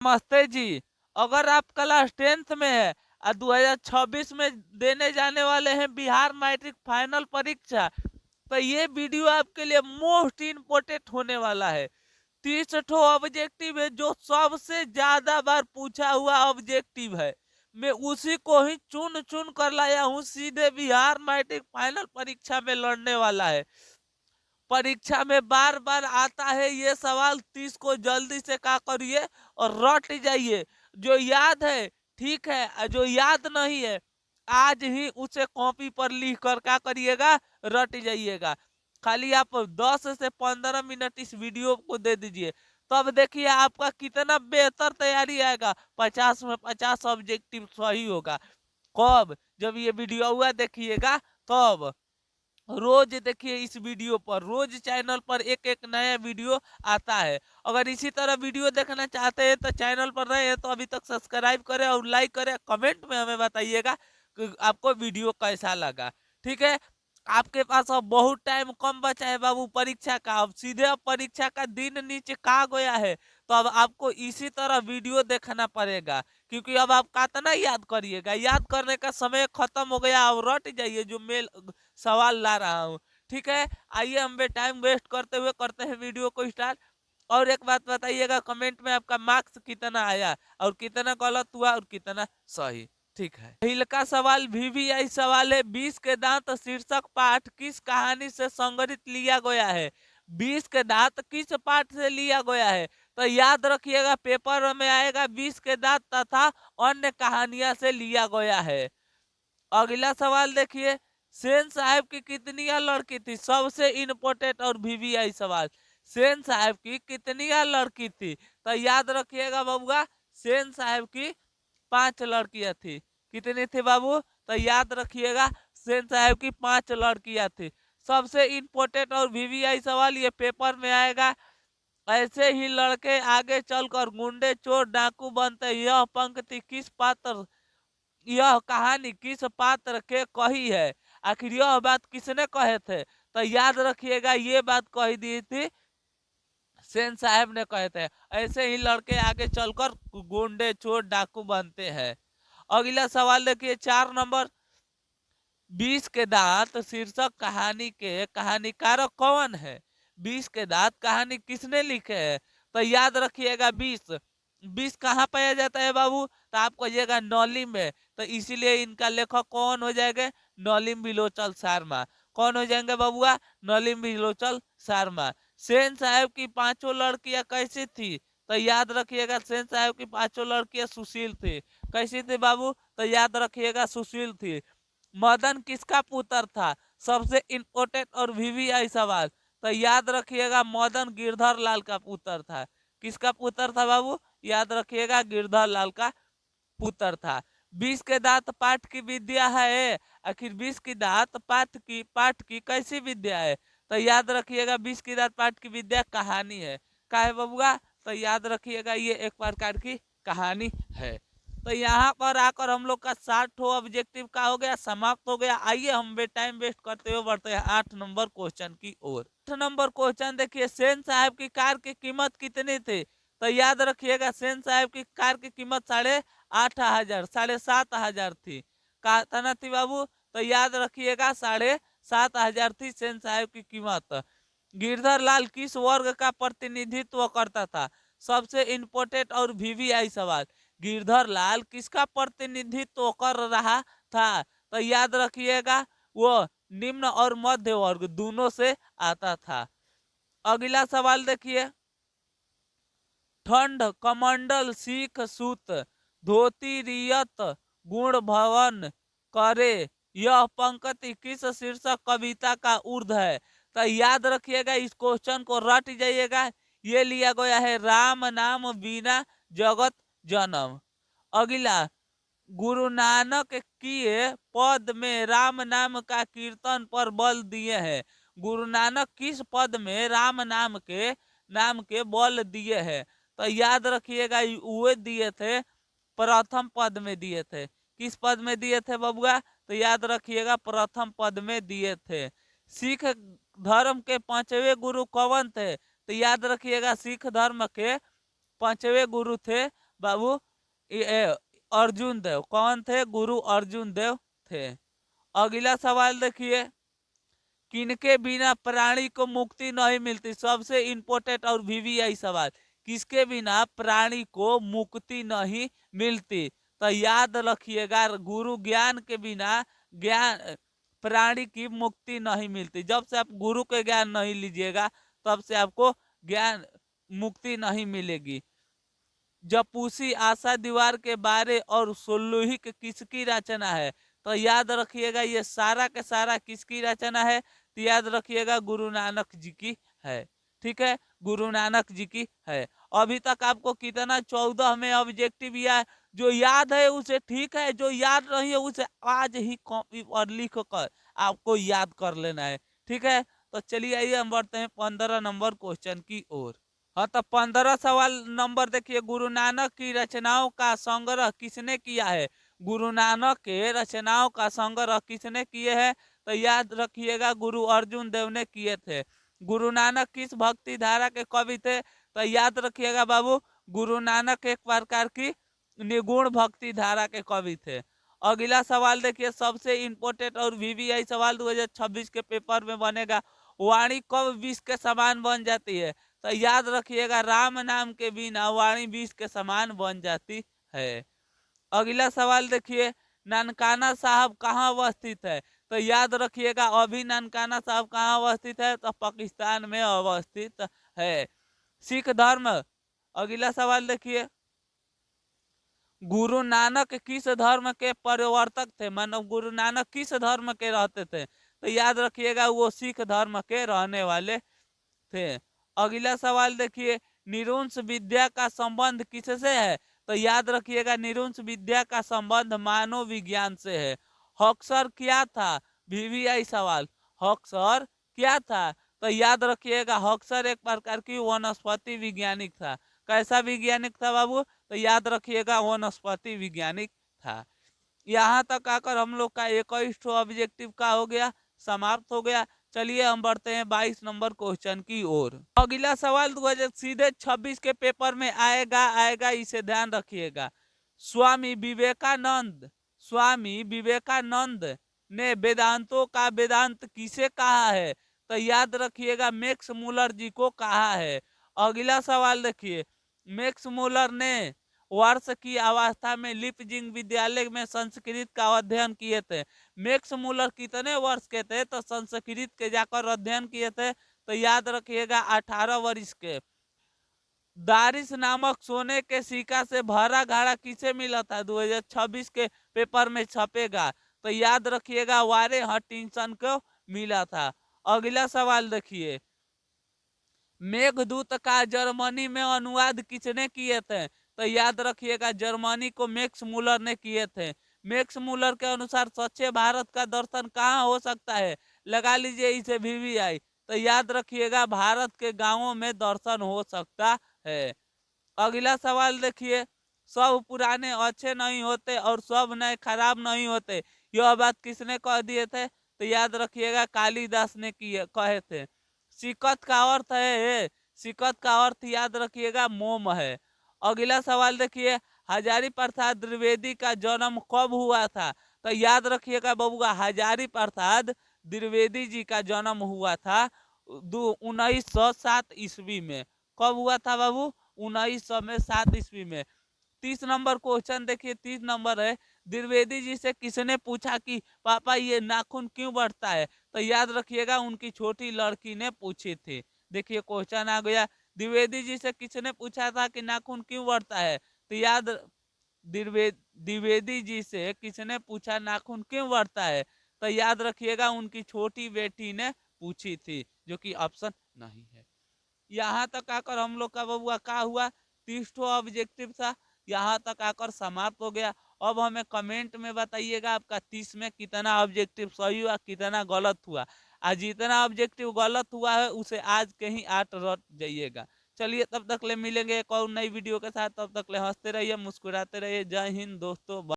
नमस्ते जी। अगर आप क्लास 10th में है और 2026 में देने जाने वाले हैं बिहार मैट्रिक फाइनल परीक्षा, तो ये वीडियो आपके लिए मोस्ट इम्पोर्टेंट होने वाला है। 30 ठो ऑब्जेक्टिव है जो सबसे ज्यादा बार पूछा हुआ ऑब्जेक्टिव है। मैं उसी को ही चुन चुन कर लाया हूँ, सीधे बिहार मैट्रिक फाइनल परीक्षा में लड़ने वाला है। परीक्षा में बार बार आता है ये सवाल, 30 को जल्दी से क्या करिए और रट जाइए। जो याद है ठीक है, और जो याद नहीं है आज ही उसे कॉपी पर लिख कर क्या करिएगा, रट जाइएगा। खाली आप 10 से 15 मिनट इस वीडियो को दे दीजिए, तब देखिए आपका कितना बेहतर तैयारी आएगा। 50 में 50 ऑब्जेक्टिव सही होगा। कब? जब ये वीडियो हुआ देखिएगा तब। रोज देखिए इस वीडियो पर, रोज चैनल पर एक एक नया वीडियो आता है। अगर इसी तरह वीडियो देखना चाहते हैं तो चैनल पर रहे हैं तो अभी तक सब्सक्राइब करें और लाइक करें। कमेंट में हमें बताइएगा कि आपको वीडियो कैसा लगा। ठीक है, आपके पास अब बहुत टाइम कम बचा है बाबू परीक्षा का। अब सीधे अब परीक्षा का दिन नीचे कहा गया है, तो अब आपको इसी तरह वीडियो देखना पड़ेगा, क्योंकि अब आप कितना याद करिएगा। याद करने का समय खत्म हो गया। अब रट जाइए जो मेल सवाल ला रहा हूँ। ठीक है, आइए हम बे टाइम वेस्ट करते हुए करते हैं वीडियो को स्टार्ट। और एक बात बताइएगा कमेंट में, आपका मार्क्स कितना आया और कितना गलत हुआ और कितना सही। ठीक है, पहिल का सवाल वीवीआई सवाल है। 20 के दांत शीर्षक पाठ किस कहानी से संग्रहित लिया गया है? 20 के दांत किस पाठ से लिया गया है? तो याद रखिएगा पेपर में आएगा 20 के दांत तथा अन्य कहानियां से लिया गया है। अगला सवाल देखिए, सेन साहब की कितनी लड़की थी? सबसे इंपोर्टेंट और वीवीआई सवाल, सेन साहब की कितनी लड़की थी? तो याद रखिएगा बाबूआ, सेन साहब की 5 लड़कियां थी। कितनी थी बाबू? तो याद रखिएगा सेन साहब की 5 लड़कियां थी। सबसे इंपोर्टेंट और वीवीआई सवाल ये पेपर में आएगा। ऐसे ही लड़के आगे चलकर गुंडे चोर डाकू बनते, यह पंक्ति किस पात्र, यह कहानी किस पात्र के कही है? आखिर यह बात किसने कहे थे? तो याद रखिएगा ये बात कही दी थी सेन साहब ने कहे थे। ऐसे ही लड़के आगे चलकर गुंडे चोर डाकू बनते हैं। अगला सवाल देखिए 4 नंबर, 20 के दांत शीर्षक कहानी के कहानीकारक कौन है? 20 के दांत कहानी किसने लिखे है? तो याद रखिएगा 20, 20 कहाँ पाया जाता है बाबू? तो आप कहिएगा नौली में, तो इसीलिए इनका लेखक कौन हो जाएगा? नौलिम बिलोचन शर्मा। कौन हो जाएंगे बाबूआ? नौलिम बिलोचन शर्मा। सेन साहब की 5 लड़कियां कैसी थी? तो याद रखिएगा सेन साहब की 5 लड़कियां सुशील थी। कैसी थी बाबू? तो याद रखिएगा सुशील थी। मदन किसका पुत्र था? सबसे इंपोर्टेंट और वीवीआई सवाल, तो याद रखिएगा मदन गिरधर लाल का पुत्र था। किसका पुत्र था बाबू? याद रखिएगा गिरधर लाल का पुत्र था। 20 के दांत पाठ की विद्या है। आखिर 20 की दांत पाठ की कैसी विद्या है? तो याद रखिएगा 20 की दांत पाठ की विद्या कहानी है। का है बबुआ? तो याद रखिएगा ये एक प्रकार की कहानी है। तो यहाँ पर आकर हम लोग का 60 ऑब्जेक्टिव का हो गया, समाप्त हो गया। आइए हम टाइम वेस्ट करते हुए बढ़ते हैं 8 नंबर क्वेश्चन की ओर। 8 नंबर क्वेश्चन देखिए, सेन साहब की कार की कीमत कितनी थी? तो याद रखिएगा सेन साहब की कार की कीमत 8,500, 7,500 थी। कितना थी बाबू? तो याद रखिएगा 7,500 थी सेन साहब की कीमत। गिरधर लाल किस वर्ग का प्रतिनिधित्व करता था? सबसे इंपोर्टेंट और वीवीआई सवाल, गिरधर लाल किसका प्रतिनिधित्व कर रहा था? तो याद रखिएगा वो निम्न और मध्य वर्ग दोनों से आता था। अगला सवाल देखिए, ठंड कमंडल सीख सूत धोती रियत गुण भवन करे, यह पंक्ति किस शीर्षक कविता का उर्ध है? तो याद रखिएगा इस क्वेश्चन को रट जाइएगा। ये लिया गया है राम नाम बिना जगत जन्म। अगला, गुरु नानक किए पद में राम नाम का कीर्तन पर बल दिए हैं? गुरु नानक किस पद में राम नाम के बल दिए हैं? तो याद रखिएगा वे दिए थे प्रथम पद में दिए थे। किस पद में दिए थे बबुआ? तो याद रखिएगा प्रथम पद में दिए थे। सिख धर्म के 5वें गुरु कौन थे? तो याद रखिएगा सिख धर्म के 5वें गुरु थे बाबू अर्जुन देव। कौन थे? गुरु अर्जुन देव थे। अगला सवाल देखिए, किनके बिना प्राणी को मुक्ति नहीं मिलती? सबसे इंपॉर्टेंट और वीवीआई सवाल, किसके बिना प्राणी को मुक्ति नहीं मिलती? तो याद रखिएगा, गुरु ज्ञान के बिना ज्ञान प्राणी की मुक्ति नहीं मिलती। जब से आप गुरु के ज्ञान नहीं लीजिएगा तब से आपको ज्ञान मुक्ति नहीं मिलेगी। जपूसी, आशा दीवार के बारे और सोलुहिक किसकी रचना है? तो याद रखिएगा ये सारा के सारा किसकी रचना है? तो याद रखिएगा गुरु नानक जी की है। ठीक है, गुरु नानक जी की है। अभी तक आपको कितना 14 में ऑब्जेक्टिव या जो याद है उसे ठीक है, जो याद नहीं है उसे आज ही कॉपी और लिख कर आपको याद कर लेना है। ठीक है, तो चलिए आइए हम बढ़ते हैं 15 नंबर क्वेश्चन की ओर। हाँ, तो 15 सवाल नंबर देखिए, गुरु नानक की रचनाओं का संग्रह किसने किया है? गुरु नानक के रचनाओं का संग्रह किसने किए हैं? तो याद रखिएगा गुरु अर्जुन देव ने किए थे। गुरु नानक किस भक्ति धारा के कवि थे? तो याद रखिएगा बाबू, गुरु नानक एक प्रकार की निगुण भक्ति धारा के कवि थे। अगला सवाल देखिए, सबसे इंपोर्टेंट और वीवीआई सवाल 2026 के पेपर में बनेगा, वाणी कब विष के समान बन जाती है? तो याद रखिएगा, राम नाम के बिना वाणी विष के समान बन जाती है। अगला सवाल देखिए, ननकाना साहब कहाँ अवस्थित है? तो याद रखिएगा, अभी ननकाना साहब कहाँ अवस्थित है? तो पाकिस्तान में अवस्थित है। सिख धर्म, अगला सवाल देखिए, गुरु नानक किस धर्म के प्रवर्तक थे? मानो गुरु नानक किस धर्म के रहते थे? तो याद रखिएगा वो सिख धर्म के रहने वाले थे। अगला सवाल देखिए, निरुंस विद्या का संबंध किससे है? तो याद रखिएगा, निरुंस विद्या का संबंध मानव विज्ञान से है। हॉक्सर क्या था? वीवीआई सवाल, हॉक्सर क्या था? तो याद रखिएगा, हॉक्सर एक प्रकार की वनस्पति वैज्ञानिक था। कैसा वैज्ञानिक था बाबू? तो याद रखिएगा वनस्पति वैज्ञानिक था। यहाँ तक आकर हम लोग का 21 ऑब्जेक्टिव का हो गया, समाप्त हो गया। चलिए हम बढ़ते हैं 22 नंबर क्वेश्चन की ओर। अगला सवाल 2000 सीधे 26 के पेपर में आएगा, इसे ध्यान रखिएगा। स्वामी विवेकानंद ने वेदांतों का वेदांत किसे कहा है? तो याद रखिएगा मैक्स मूलर जी को कहा है। अगला सवाल देखिए, मैक्स मूलर ने वर्ष की अवस्था में लिपजिंग विद्यालय में संस्कृत का अध्ययन किए थे। मैक्स मूलर कितने वर्ष के थे? तो संस्कृत के जाकर अध्ययन किए थे। तो याद रखिएगा 18 वर्ष के। दारिस नामक सोने के सिक्का से भरा घड़ा किसे मिला था? 2026 के पेपर में छपेगा। तो याद रखिएगा वारे हटिंसन को मिला था। अगला सवाल देखिए, मेघदूत का जर्मनी में अनुवाद किसने किए थे? तो याद रखिएगा जर्मनी को मैक्स मूलर ने किए थे। मैक्स मूलर के अनुसार सच्चे भारत का दर्शन कहाँ हो सकता है? लगा लीजिए इसे वीवीआई। तो याद रखिएगा भारत के गांवों में दर्शन हो सकता है। अगला सवाल देखिए, सब पुराने अच्छे नहीं होते और सब नए खराब नहीं होते, यह बात किसने कह दिए थे? तो याद रखिएगा कालिदास ने कहे थे। सिकत का अर्थ है, सिकत का अर्थ याद रखिएगा मोम है। अगला सवाल देखिए, हजारी प्रसाद द्विवेदी का जन्म कब हुआ था? तो याद रखिएगा बबुआ, हजारी प्रसाद द्विवेदी जी का जन्म हुआ था 1907 ईस्वी में। कब हुआ था बाबू? 1907 ईस्वी में। 30 नंबर क्वेश्चन देखिए, 30 नंबर है, द्विवेदी जी से किसने पूछा कि पापा ये नाखून क्यों बढ़ता है? तो याद रखिएगा उनकी छोटी लड़की ने पूछी थी। देखिए क्वेश्चन आ गया, द्विवेदी जी से किसने पूछा था कि नाखून क्यों बढ़ता है? तो याद, द्विवेदी जी से किसने पूछा नाखून क्यों बढ़ता है? तो याद रखिएगा उनकी छोटी बेटी ने पूछी थी, जो कि ऑप्शन नहीं है। यहाँ तक आकर हम लोग का बबुआ क्या हुआ, 30 ऑब्जेक्टिव था, यहाँ तक आकर समाप्त हो गया। अब हमें कमेंट में बताइएगा आपका 30 में कितना ऑब्जेक्टिव सही हुआ, कितना गलत हुआ। आज जितना ऑब्जेक्टिव गलत हुआ है उसे आज के ही 8 रट जाइएगा। चलिए तब तक ले मिलेंगे एक और नई वीडियो के साथ, तब तक ले हंसते रहिए, मुस्कुराते रहिए। जय हिंद दोस्तों।